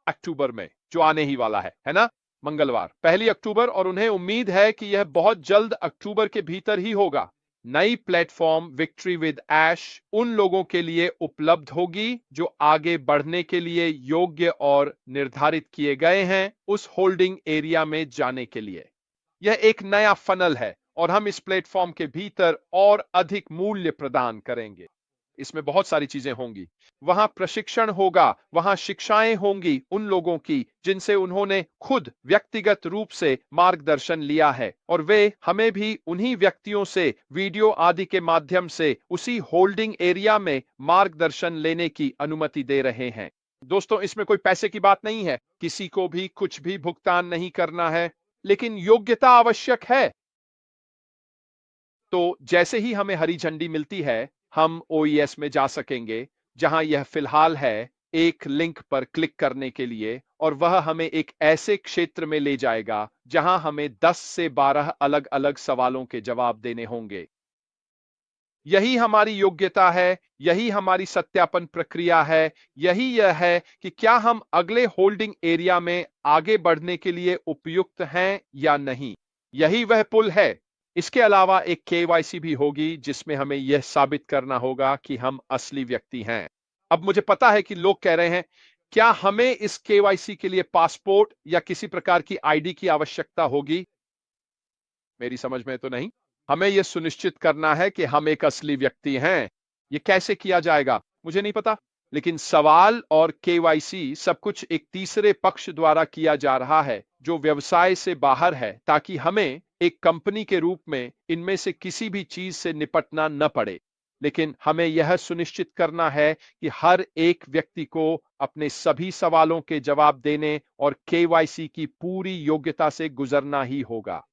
अक्टूबर में, जो आने ही वाला है ना, मंगलवार 1 अक्टूबर, और उन्हें उम्मीद है कि यह बहुत जल्द अक्टूबर के भीतर ही होगा। नई प्लेटफॉर्म विक्ट्री विद ऐश उन लोगों के लिए उपलब्ध होगी जो आगे बढ़ने के लिए योग्य और निर्धारित किए गए हैं उस होल्डिंग एरिया में जाने के लिए। यह एक नया फनल है और हम इस प्लेटफॉर्म के भीतर और अधिक मूल्य प्रदान करेंगे। इसमें बहुत सारी चीजें होंगी। वहां प्रशिक्षण होगा, वहां शिक्षाएं होंगी उन लोगों की जिनसे उन्होंने खुद व्यक्तिगत रूप से मार्गदर्शन लिया है, और वे हमें भी उन्हीं व्यक्तियों से वीडियो आदि के माध्यम से उसी होल्डिंग एरिया में मार्गदर्शन लेने की अनुमति दे रहे हैं। दोस्तों, इसमें कोई पैसे की बात नहीं है, किसी को भी कुछ भी भुगतान नहीं करना है, लेकिन योग्यता आवश्यक है। तो जैसे ही हमें हरी झंडी मिलती है, हम ओईएस में जा सकेंगे, जहां यह फिलहाल है, एक लिंक पर क्लिक करने के लिए, और वह हमें एक ऐसे क्षेत्र में ले जाएगा जहां हमें 10 से 12 अलग अलग सवालों के जवाब देने होंगे। यही हमारी योग्यता है, यही हमारी सत्यापन प्रक्रिया है, यही यह है कि क्या हम अगले होल्डिंग एरिया में आगे बढ़ने के लिए उपयुक्त हैं या नहीं। यही वह पुल है। इसके अलावा एक केवाईसी भी होगी जिसमें हमें यह साबित करना होगा कि हम असली व्यक्ति हैं। अब मुझे पता है कि लोग कह रहे हैं, क्या हमें इस केवाईसी के लिए पासपोर्ट या किसी प्रकार की आईडी की आवश्यकता होगी? मेरी समझ में तो नहीं। हमें यह सुनिश्चित करना है कि हम एक असली व्यक्ति हैं। यह कैसे किया जाएगा मुझे नहीं पता, लेकिन सवाल और केवाईसी सब कुछ एक तीसरे पक्ष द्वारा किया जा रहा है जो व्यवसाय से बाहर है, ताकि हमें एक कंपनी के रूप में इनमें से किसी भी चीज से निपटना न पड़े। लेकिन हमें यह सुनिश्चित करना है कि हर एक व्यक्ति को अपने सभी सवालों के जवाब देने और केवाईसी की पूरी योग्यता से गुजरना ही होगा।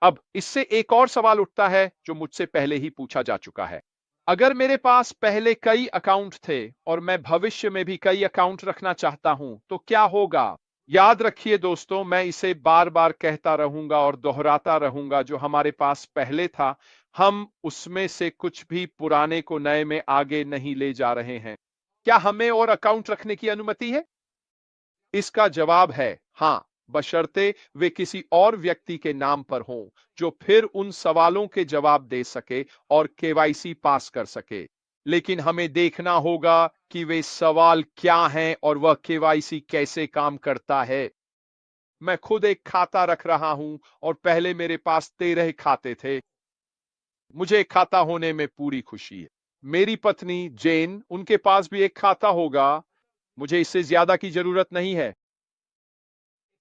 अब इससे एक और सवाल उठता है जो मुझसे पहले ही पूछा जा चुका है। अगर मेरे पास पहले कई अकाउंट थे और मैं भविष्य में भी कई अकाउंट रखना चाहता हूं, तो क्या होगा? याद रखिए दोस्तों, मैं इसे बार बार कहता रहूंगा और दोहराता रहूंगा, जो हमारे पास पहले था, हम उसमें से कुछ भी पुराने को नए में आगे नहीं ले जा रहे हैं। क्या हमें और अकाउंट रखने की अनुमति है? इसका जवाब है हां, बशर्ते वे किसी और व्यक्ति के नाम पर हों जो फिर उन सवालों के जवाब दे सके और केवाईसी पास कर सके। लेकिन हमें देखना होगा कि वे सवाल क्या हैं और वह केवाईसी कैसे काम करता है। मैं खुद एक खाता रख रहा हूं और पहले मेरे पास 13 खाते थे। मुझे एक खाता होने में पूरी खुशी है। मेरी पत्नी जेन, उनके पास भी एक खाता होगा। मुझे इससे ज्यादा की जरूरत नहीं है।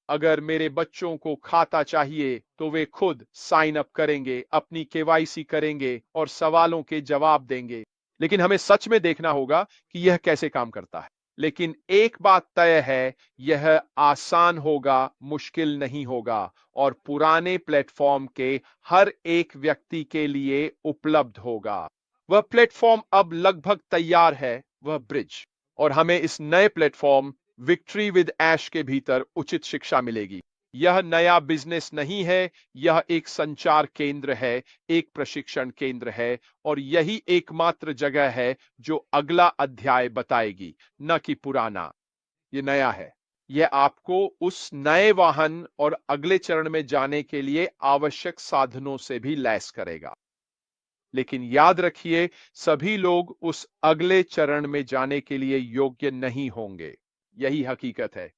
अगर मेरे बच्चों को खाता चाहिए तो वे खुद साइन अप करेंगे, अपनी केवाईसी करेंगे और सवालों के जवाब देंगे। लेकिन हमें सच में देखना होगा कि यह कैसे काम करता है। लेकिन एक बात तय है, यह आसान होगा, मुश्किल नहीं होगा, और पुराने प्लेटफॉर्म के हर एक व्यक्ति के लिए उपलब्ध होगा। वह प्लेटफॉर्म अब लगभग तैयार है, वह ब्रिज, और हमें इस नए प्लेटफॉर्म विक्ट्री विद ऐश के भीतर उचित शिक्षा मिलेगी। यह नया बिजनेस नहीं है, यह एक संचार केंद्र है, एक प्रशिक्षण केंद्र है, और यही एकमात्र जगह है जो अगला अध्याय बताएगी, न कि पुराना। यह नया है। यह आपको उस नए वाहन और अगले चरण में जाने के लिए आवश्यक साधनों से भी लैस करेगा। लेकिन याद रखिए, सभी लोग उस अगले चरण में जाने के लिए योग्य नहीं होंगे। यही हकीकत है।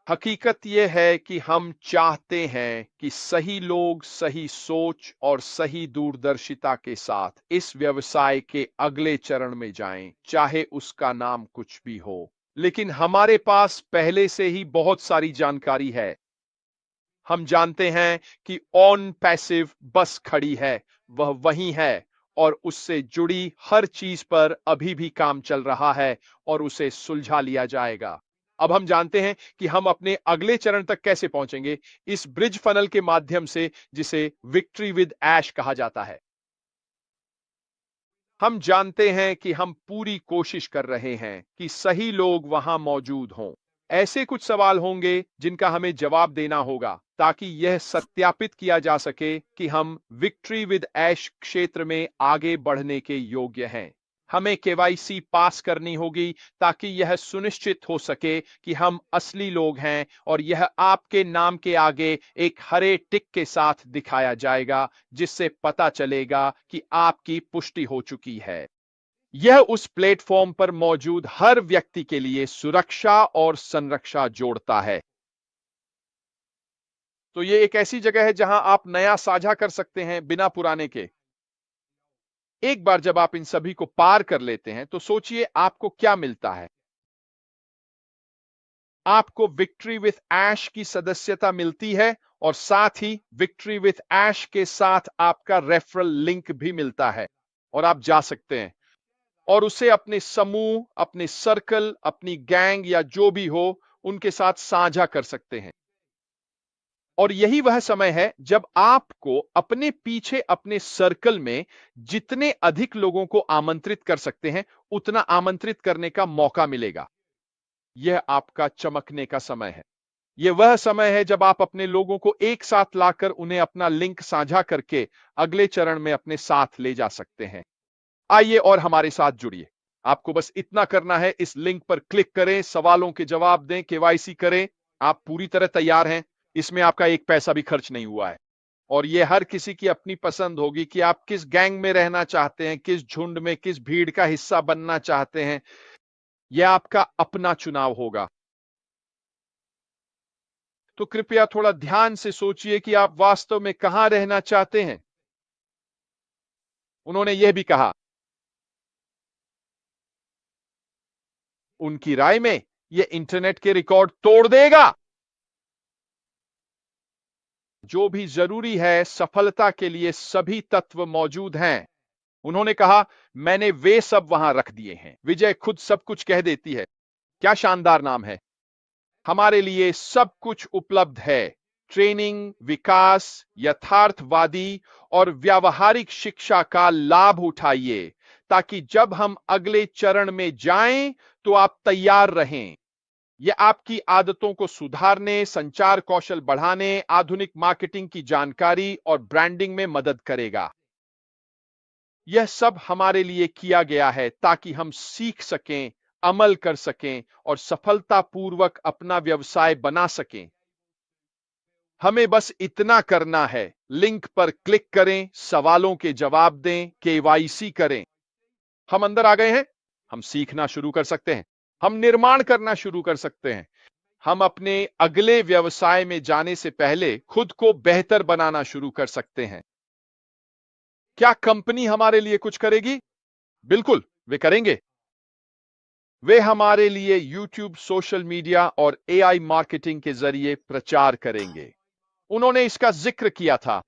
हकीकत यह है कि हम चाहते हैं कि सही लोग सही सोच और सही दूरदर्शिता के साथ इस व्यवसाय के अगले चरण में जाएं, चाहे उसका नाम कुछ भी हो। लेकिन हमारे पास पहले से ही बहुत सारी जानकारी है। हम जानते हैं कि ऑन पैसिव बस खड़ी है, वह वहीं है, और उससे जुड़ी हर चीज पर अभी भी काम चल रहा है और उसे सुलझा लिया जाएगा। अब हम जानते हैं कि हम अपने अगले चरण तक कैसे पहुंचेंगे, इस ब्रिज फनल के माध्यम से जिसे विक्ट्री विद ऐश कहा जाता है। हम जानते हैं कि हम पूरी कोशिश कर रहे हैं कि सही लोग वहां मौजूद हों। ऐसे कुछ सवाल होंगे जिनका हमें जवाब देना होगा, ताकि यह सत्यापित किया जा सके कि हम विक्ट्री विद ऐश क्षेत्र में आगे बढ़ने के योग्य हैं। हमें केवाईसी पास करनी होगी ताकि यह सुनिश्चित हो सके कि हम असली लोग हैं और यह आपके नाम के आगे एक हरे टिक के साथ दिखाया जाएगा जिससे पता चलेगा कि आपकी पुष्टि हो चुकी है। यह उस प्लेटफॉर्म पर मौजूद हर व्यक्ति के लिए सुरक्षा और संरक्षा जोड़ता है। तो ये एक ऐसी जगह है जहां आप नया साझा कर सकते हैं बिना पुराने के। एक बार जब आप इन सभी को पार कर लेते हैं तो सोचिए आपको क्या मिलता है। आपको विक्ट्री विथ ऐश की सदस्यता मिलती है और साथ ही विक्ट्री विथ ऐश के साथ आपका रेफरल लिंक भी मिलता है और आप जा सकते हैं और उसे अपने समूह, अपने सर्कल, अपनी गैंग या जो भी हो उनके साथ साझा कर सकते हैं। और यही वह समय है जब आपको अपने पीछे अपने सर्कल में जितने अधिक लोगों को आमंत्रित कर सकते हैं उतना आमंत्रित करने का मौका मिलेगा। यह आपका चमकने का समय है। यह वह समय है जब आप अपने लोगों को एक साथ लाकर उन्हें अपना लिंक साझा करके अगले चरण में अपने साथ ले जा सकते हैं। आइए और हमारे साथ जुड़िए। आपको बस इतना करना है, इस लिंक पर क्लिक करें, सवालों के जवाब दें, केवाईसी करें। आप पूरी तरह तैयार हैं। इसमें आपका एक पैसा भी खर्च नहीं हुआ है और यह हर किसी की अपनी पसंद होगी कि आप किस गैंग में रहना चाहते हैं, किस झुंड में, किस भीड़ का हिस्सा बनना चाहते हैं। यह आपका अपना चुनाव होगा। तो कृपया थोड़ा ध्यान से सोचिए कि आप वास्तव में कहां रहना चाहते हैं। उन्होंने यह भी कहा, उनकी राय में यह इंटरनेट के रिकॉर्ड तोड़ देगा। जो भी जरूरी है सफलता के लिए सभी तत्व मौजूद हैं। उन्होंने कहा, मैंने वे सब वहां रख दिए हैं। विजय खुद सब कुछ कह देती है। क्या शानदार नाम है। हमारे लिए सब कुछ उपलब्ध है। ट्रेनिंग, विकास, यथार्थवादी और व्यावहारिक शिक्षा का लाभ उठाइए ताकि जब हम अगले चरण में जाएं तो आप तैयार रहें। यह आपकी आदतों को सुधारने, संचार कौशल बढ़ाने, आधुनिक मार्केटिंग की जानकारी और ब्रांडिंग में मदद करेगा। यह सब हमारे लिए किया गया है ताकि हम सीख सकें, अमल कर सकें और सफलतापूर्वक अपना व्यवसाय बना सकें। हमें बस इतना करना है, लिंक पर क्लिक करें, सवालों के जवाब दें, केवाईसी करें। हम अंदर आ गए हैं। हम सीखना शुरू कर सकते हैं। हम निर्माण करना शुरू कर सकते हैं। हम अपने अगले व्यवसाय में जाने से पहले खुद को बेहतर बनाना शुरू कर सकते हैं। क्या कंपनी हमारे लिए कुछ करेगी? बिल्कुल, वे करेंगे। वे हमारे लिए YouTube, सोशल मीडिया और AI मार्केटिंग के जरिए प्रचार करेंगे। उन्होंने इसका जिक्र किया था।